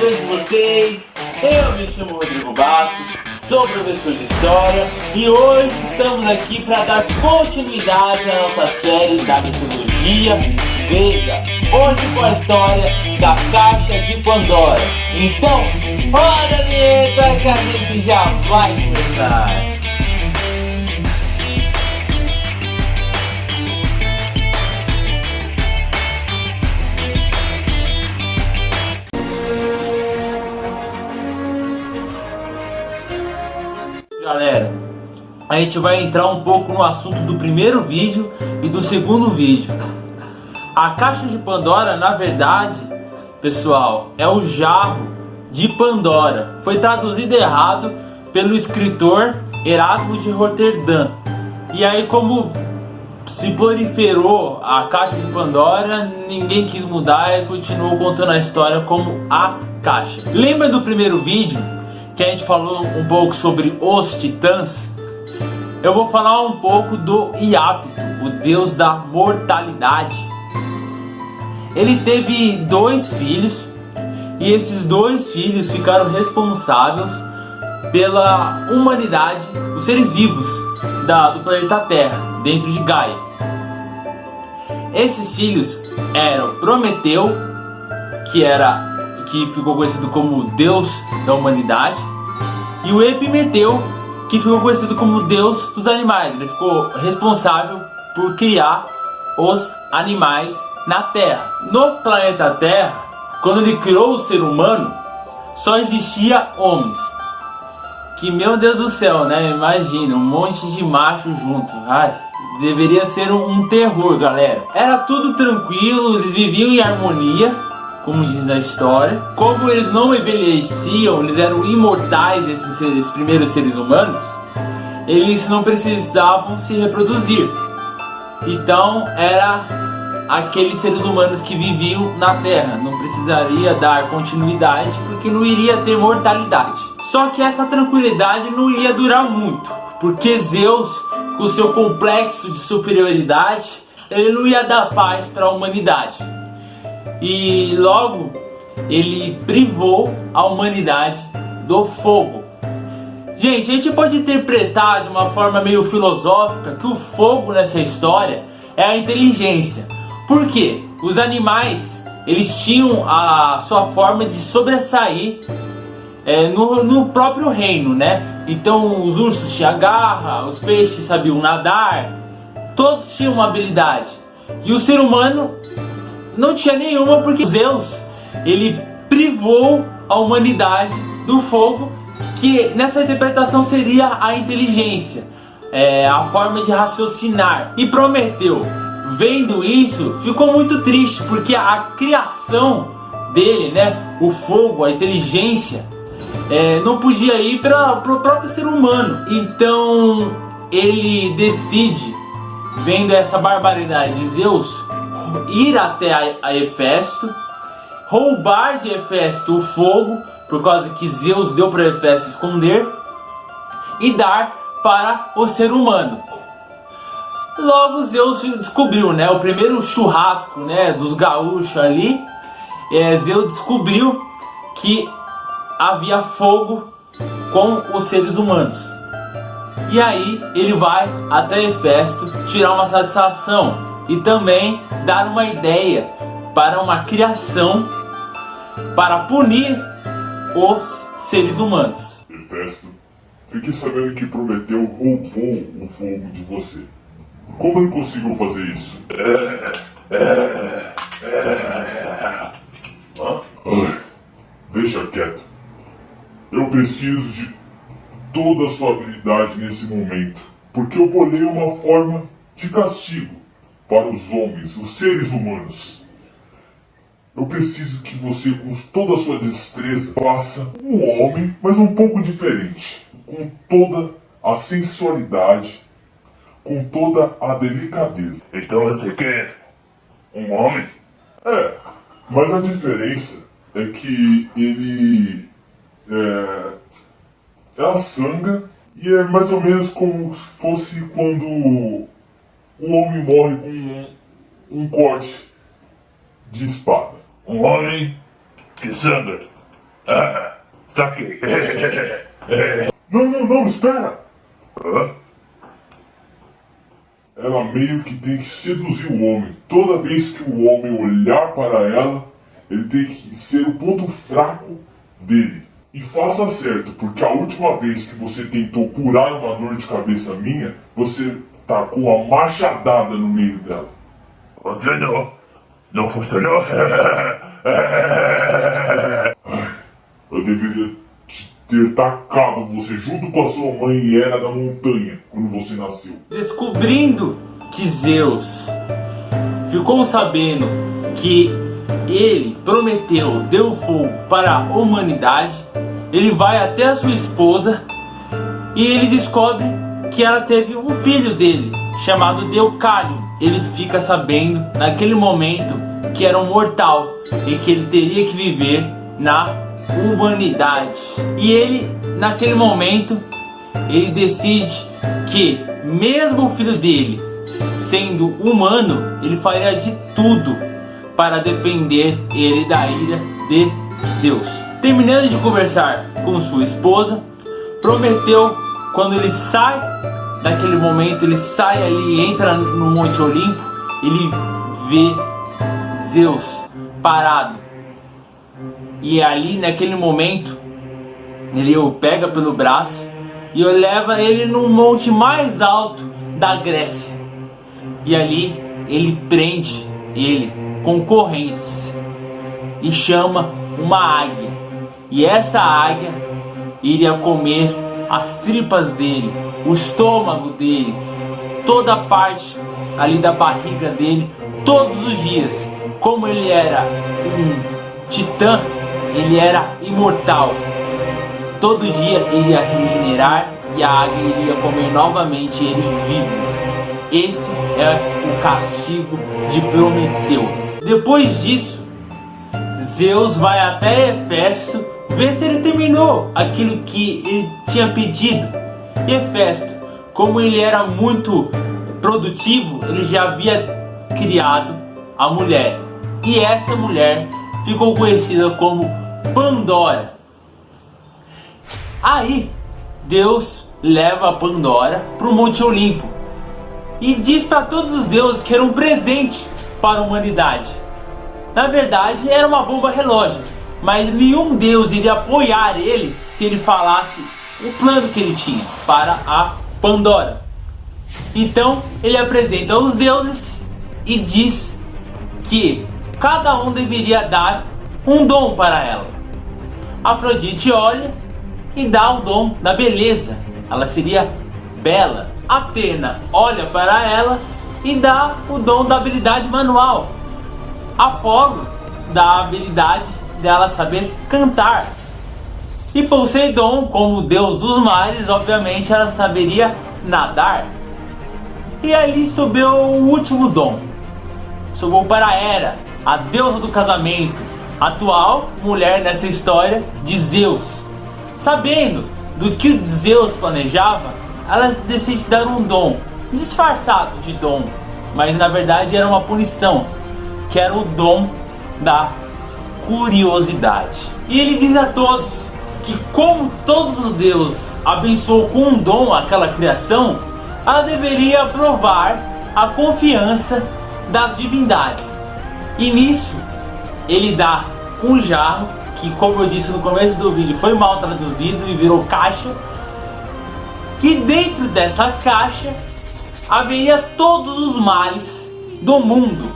bem com vocês? Eu me chamo Rodrigo Bastos, sou professor de História e hoje estamos aqui para dar continuidade à nossa série da mitologia grega, hoje com a história da Caixa de Pandora. Então, roda a vinheta que a gente já vai começar! Galera, a gente vai entrar um pouco no assunto do primeiro vídeo e do segundo vídeo. A Caixa de Pandora, na verdade, pessoal, é o jarro de Pandora. Foi traduzido errado pelo escritor Erasmo de Roterdã. E aí, como se proliferou a Caixa de Pandora, ninguém quis mudar e continuou contando a história como a Caixa. Lembra do primeiro vídeo que a gente falou um pouco sobre os titãs? Eu vou falar um pouco do Iapto, o deus da mortalidade. Ele teve 2 filhos e esses 2 filhos ficaram responsáveis pela humanidade, os seres vivos do planeta Terra, dentro de Gaia. Esses filhos eram Prometeu, que ficou conhecido como Deus da humanidade, e o Epimeteu, que ficou conhecido como Deus dos animais. Ele ficou responsável por criar os animais na Terra. No planeta Terra, quando ele criou o ser humano, só existia homens. Que, meu Deus do céu, né? Imagina, um monte de machos junto. Ai, deveria ser um terror, galera. Era tudo tranquilo, eles viviam em harmonia, como diz a história. Como eles não envelheciam, eles eram imortais, esses primeiros seres humanos, eles não precisavam se reproduzir. Então era aqueles seres humanos que viviam na Terra, não precisaria dar continuidade porque não iria ter mortalidade. Só que essa tranquilidade não ia durar muito, porque Zeus, com seu complexo de superioridade, ele não ia dar paz para a humanidade. E logo ele privou a humanidade do fogo. Gente, a gente pode interpretar de uma forma meio filosófica que o fogo nessa história é a inteligência. Por quê? Os animais, eles tinham a sua forma de sobressair no próprio reino, né? Então os ursos tinham garra, os peixes sabiam nadar, todos tinham uma habilidade. E o ser humano não tinha nenhuma, porque Zeus, ele privou a humanidade do fogo, que nessa interpretação seria a inteligência, a forma de raciocinar. E Prometeu, vendo isso, ficou muito triste, porque a criação dele, né, o fogo, a inteligência, não podia ir para o próprio ser humano. Então ele decide, vendo essa barbaridade de Zeus, ir até a Hefesto, roubar de Hefesto o fogo, por causa que Zeus deu para Hefesto esconder, e dar para o ser humano. Logo Zeus descobriu, né, o primeiro churrasco, né, dos gaúchos ali, Zeus descobriu que havia fogo com os seres humanos. E aí ele vai até Hefesto tirar uma satisfação e também dar uma ideia para uma criação para punir os seres humanos. Hefesto, fiquei sabendo que Prometeu roubou o fogo de você. Como ele conseguiu fazer isso? Ai, deixa quieto. Eu preciso de toda a sua habilidade nesse momento, porque eu bolei uma forma de castigo para os homens, os seres humanos. Eu preciso que você, com toda a sua destreza, faça um homem, mas um pouco diferente, com toda a sensualidade, com toda a delicadeza. Então você quer um homem? Mas a diferença é que ele é a sanga, e é mais ou menos como se fosse quando um homem morre com um corte de espada. Um homem que sangra. Saquei. Não, espera! Hã? Ela meio que tem que seduzir o homem. Toda vez que o homem olhar para ela, ele tem que ser o ponto fraco dele. E faça certo, porque a última vez que você tentou curar uma dor de cabeça minha, você tacou uma machadada no meio dela. Funcionou. Não funcionou? Eu deveria ter tacado você junto com a sua mãe e Hera da montanha quando você nasceu. Descobrindo que Zeus ficou sabendo que ele prometeu, deu fogo para a humanidade, ele vai até a sua esposa e ele descobre que ela teve um filho dele, chamado Deucálion. Ele fica sabendo naquele momento que era um mortal e que ele teria que viver na humanidade. E ele, naquele momento, ele decide que mesmo o filho dele sendo humano, ele faria de tudo para defender ele da ira de Zeus. Terminando de conversar com sua esposa, Prometeu, quando ele sai daquele momento, ele sai ali, entra no Monte Olimpo, ele vê Zeus parado. E ali naquele momento, ele o pega pelo braço e leva ele no monte mais alto da Grécia. E ali ele prende ele com correntes e chama uma águia. E essa águia iria comer as tripas dele, o estômago dele, toda a parte ali da barriga dele, todos os dias. Como ele era um titã, ele era imortal. Todo dia iria regenerar e a águia iria comer novamente ele vivo. Esse é o castigo de Prometeu. Depois disso, Zeus vai até Hefesto ver se ele terminou aquilo que ele tinha pedido. E Hefesto, como ele era muito produtivo, ele já havia criado a mulher. E essa mulher ficou conhecida como Pandora. Aí Deus leva a Pandora para o Monte Olimpo e diz para todos os deuses que era um presente para a humanidade. Na verdade era uma bomba relógio, mas nenhum deus iria apoiar ele se ele falasse o plano que ele tinha para a Pandora. Então ele apresenta os deuses e diz que cada um deveria dar um dom para ela. Afrodite olha e dá o dom da beleza, ela seria bela. Atena olha para ela e dá o dom da habilidade manual. Apolo dá a habilidade dela saber cantar. E Poseidon, como deus dos mares, obviamente ela saberia nadar. E ali subiu o último dom. Subiu para Hera, a deusa do casamento, atual mulher nessa história de Zeus. Sabendo do que o Zeus planejava, ela decide dar um dom, disfarçado de dom, mas na verdade era uma punição, que era o dom da curiosidade. E ele diz a todos que, como todos os deuses abençoou com um dom aquela criação, ela deveria provar a confiança das divindades. E nisso ele dá um jarro, que, como eu disse no começo do vídeo, foi mal traduzido e virou caixa. Que dentro dessa caixa haveria todos os males do mundo: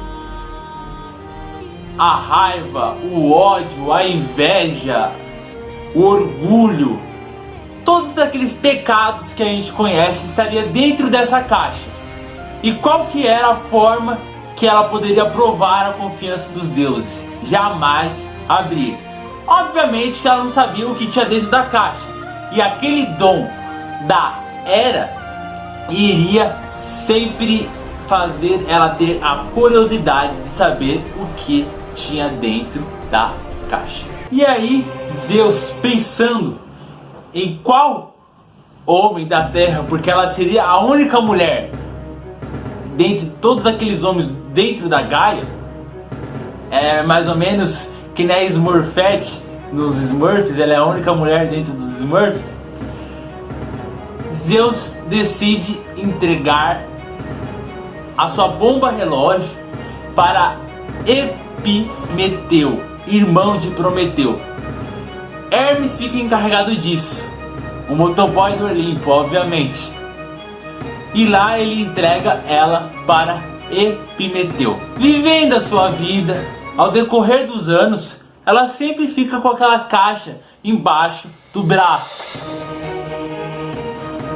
a raiva, o ódio, a inveja, o orgulho, todos aqueles pecados que a gente conhece estaria dentro dessa caixa. E qual que era a forma que ela poderia provar a confiança dos deuses? Jamais abrir. Obviamente que ela não sabia o que tinha dentro da caixa. E aquele dom da Hera iria sempre fazer ela ter a curiosidade de saber o que tinha dentro da caixa. E aí Zeus, pensando em qual homem da terra, porque ela seria a única mulher dentre todos aqueles homens dentro da Gaia, é mais ou menos que nem a Smurfette nos Smurfs, ela é a única mulher dentro dos Smurfs. Zeus decide entregar a sua bomba relógio para Epimeteu, irmão de Prometeu. Hermes fica encarregado disso, o motoboy do Olimpo, obviamente. E lá ele entrega ela para Epimeteu. Vivendo a sua vida, ao decorrer dos anos, ela sempre fica com aquela caixa embaixo do braço.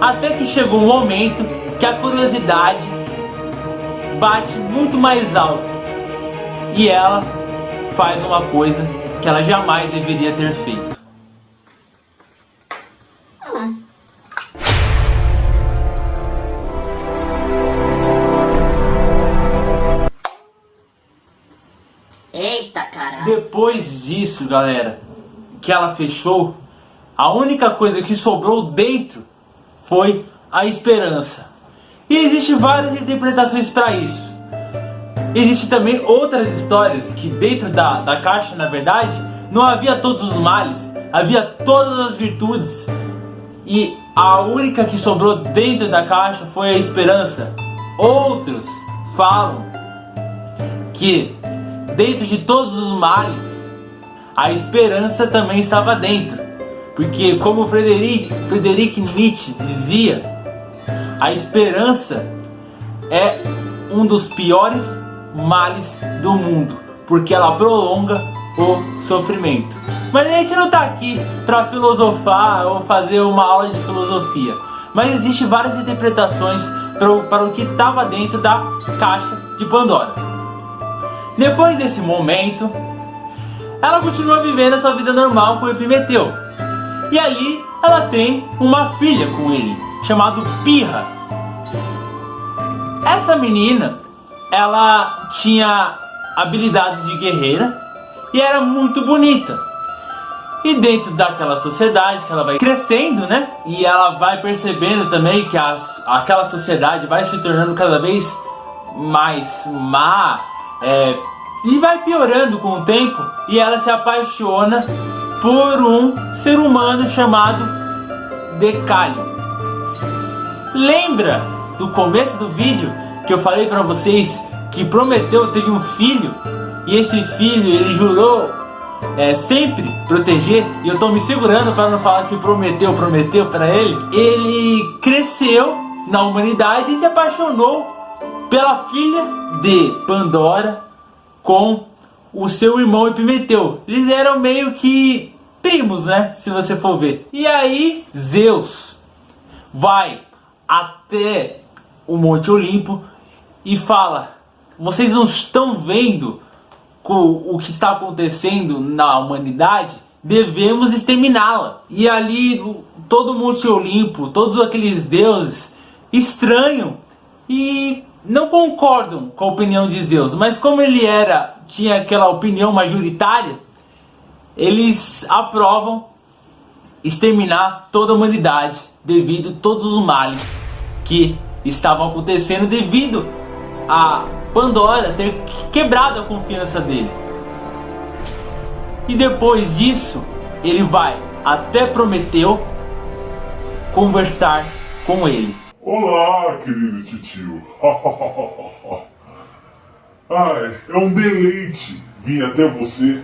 Até que chegou um momento que a curiosidade bate muito mais alto e ela faz uma coisa que ela jamais deveria ter feito. Eita, caralho. Depois disso, galera, que ela fechou, a única coisa que sobrou dentro foi a esperança. E existem várias interpretações para isso. Existem também outras histórias que dentro da caixa, na verdade, não havia todos os males, havia todas as virtudes. E a única que sobrou dentro da caixa foi a esperança. Outros falam que dentro de todos os males, a esperança também estava dentro. Porque, como Friedrich Nietzsche dizia, a esperança é um dos piores males do mundo, porque ela prolonga o sofrimento. Mas a gente não está aqui para filosofar ou fazer uma aula de filosofia. Mas existem várias interpretações para o que estava dentro da caixa de Pandora. Depois desse momento, ela continua vivendo a sua vida normal com Epimeteu. E ali ela tem uma filha com ele, chamada Pirra. Essa menina, ela tinha habilidades de guerreira e era muito bonita. E dentro daquela sociedade que ela vai crescendo, né? E ela vai percebendo também que aquela sociedade vai se tornando cada vez mais má, e vai piorando com o tempo. E ela se apaixona por um ser humano chamado Decálio. Lembra do começo do vídeo que eu falei pra vocês que Prometeu teve um filho? E esse filho ele jurou sempre proteger, e eu tô me segurando para não falar que Prometeu para ele. Ele cresceu na humanidade e se apaixonou pela filha de Pandora com o seu irmão Epimeteu. Eles eram meio que primos, né? Se você for ver. E aí Zeus vai até o Monte Olimpo e fala: vocês não estão vendo o que está acontecendo na humanidade? Devemos exterminá-la. E ali todo o Monte Olimpo, todos aqueles deuses estranham e não concordam com a opinião de Zeus. Mas como ele tinha aquela opinião majoritária, eles aprovam exterminar toda a humanidade devido a todos os males que estavam acontecendo devido a Pandora ter quebrado a confiança dele. E depois disso, ele vai até Prometeu conversar com ele. Olá, querido titio. Ai, é um deleite vir até você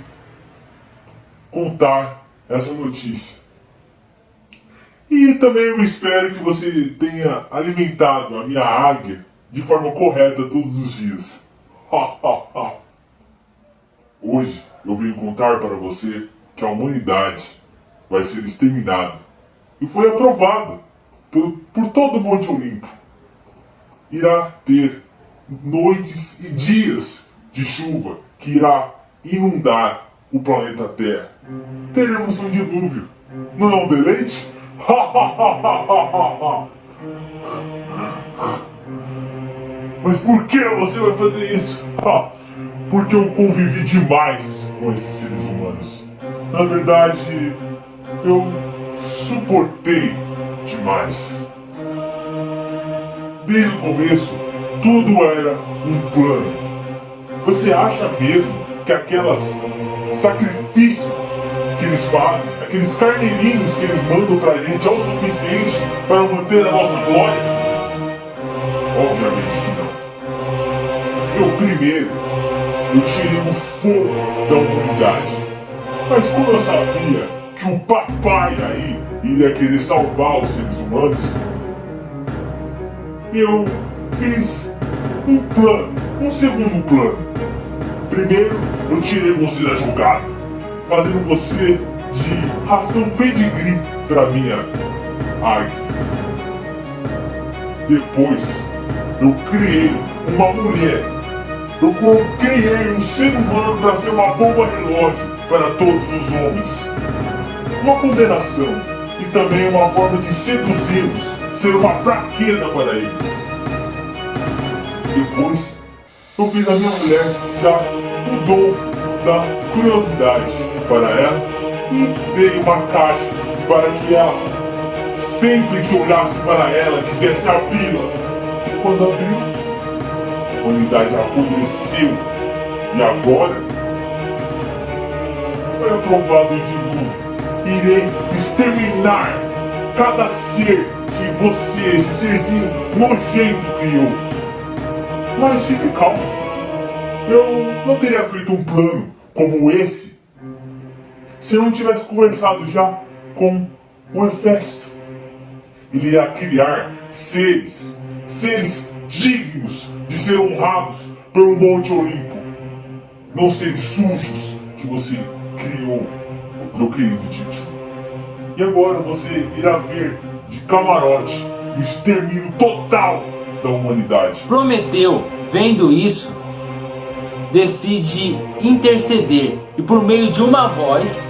contar essa notícia. E também eu espero que você tenha alimentado a minha águia de forma correta todos os dias. Hoje eu venho contar para você que a humanidade vai ser exterminada. E foi aprovado por todo o Monte Olimpo. Irá ter noites e dias de chuva que irá inundar o planeta Terra. Teremos um dilúvio. Não é um deleite? Mas por que você vai fazer isso? Porque eu convivi demais com esses seres humanos. Na verdade, eu suportei demais. Desde o começo, tudo era um plano. Você acha mesmo que aquelas sacrifícios que que eles fazem, aqueles carneirinhos que eles mandam pra gente é o suficiente para manter a nossa glória? Obviamente que não. Eu tirei o fogo da humanidade. Mas como eu sabia que o papai aí iria querer salvar os seres humanos, eu fiz um plano, um segundo plano. Primeiro, eu tirei você da jogada, fazendo você de ração pedigree para minha águia. Depois, eu criei uma mulher. Eu criei um ser humano para ser uma bomba relógio para todos os homens. Uma condenação e também uma forma de seduzi-los, ser uma fraqueza para eles. Depois, eu fiz a minha mulher dar o dom da curiosidade para ela e dei uma caixa para que ela, sempre que olhasse para ela, quisesse abri-la. E quando abriu, a humanidade apodreceu e agora foi aprovado o dilúvio. Irei exterminar cada ser que você, esse serzinho nojento, criou. Mas fique calmo. Eu não teria feito um plano como esse se eu não tivesse conversado já com o Hefesto. Ele ia criar seres dignos de ser honrados pelo Monte Olimpo. Não seres sujos que você criou, meu querido Tito. E agora você irá ver de camarote o extermínio total da humanidade. Prometeu, vendo isso, decide interceder e por meio de uma voz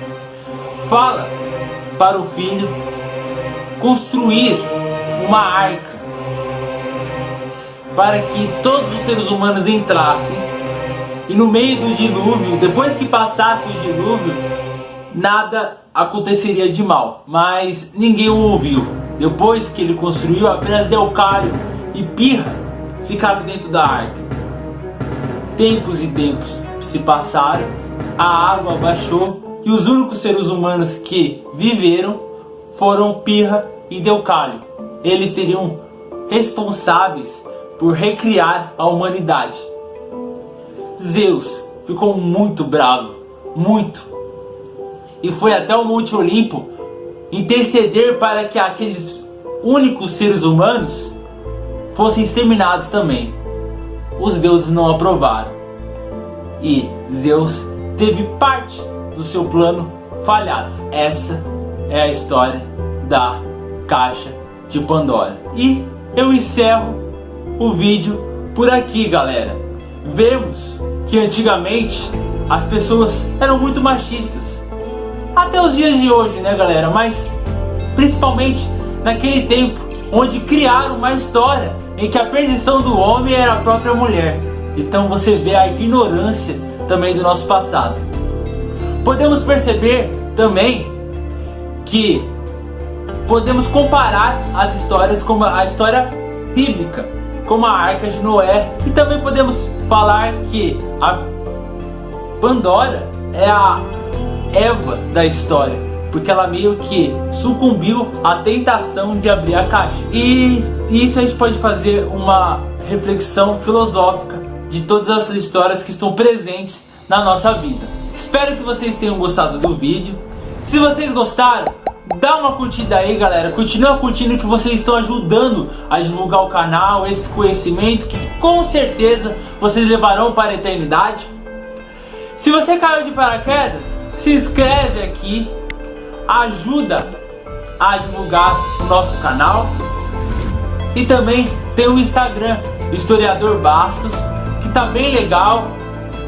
fala para o filho construir uma arca para que todos os seres humanos entrassem e no meio do dilúvio, depois que passasse o dilúvio, nada aconteceria de mal. Mas ninguém o ouviu. Depois que ele construiu, apenas Deucário e Pirra ficaram dentro da arca. Tempos e tempos se passaram, a água baixou e os únicos seres humanos que viveram foram Pirra e Deucário. Eles seriam responsáveis por recriar a humanidade. Zeus ficou muito bravo, muito, e foi até o Monte Olimpo interceder para que aqueles únicos seres humanos fossem exterminados também. Os deuses não aprovaram e Zeus teve parte do seu plano falhado. Essa é a história da Caixa de Pandora. E eu encerro o vídeo por aqui, galera. Vemos que antigamente as pessoas eram muito machistas, até os dias de hoje, né, galera? Mas principalmente naquele tempo onde criaram uma história em que a perdição do homem era a própria mulher. Então você vê a ignorância também do nosso passado. Podemos perceber também que podemos comparar as histórias como a história bíblica, como a Arca de Noé, e também podemos falar que a Pandora é a Eva da história, porque ela meio que sucumbiu à tentação de abrir a caixa. E isso a gente pode fazer uma reflexão filosófica de todas essas histórias que estão presentes na nossa vida. Espero que vocês tenham gostado do vídeo. Se vocês gostaram, dá uma curtida aí, galera. Continua curtindo, que vocês estão ajudando a divulgar o canal, esse conhecimento que com certeza vocês levarão para a eternidade. Se você caiu de paraquedas, se inscreve aqui, ajuda a divulgar o nosso canal. E também tem o Instagram, Historiador Bastos, que tá bem legal.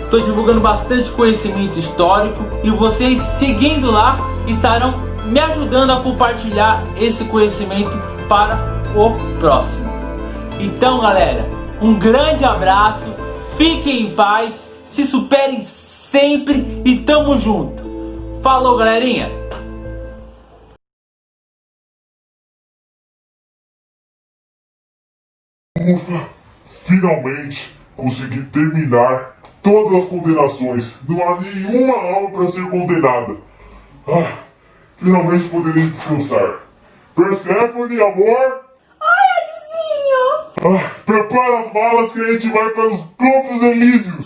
Estou divulgando bastante conhecimento histórico e vocês seguindo lá estarão me ajudando a compartilhar esse conhecimento para o próximo. Então, galera, um grande abraço, fiquem em paz, se superem sempre e tamo junto. Falou, galerinha! Ufa, finalmente consegui terminar todas as condenações. Não há nenhuma alma para ser condenada. Finalmente poderei descansar. Perséfone, amor. Ai, Adizinho! Prepara as malas que a gente vai para os Campos Elíseos.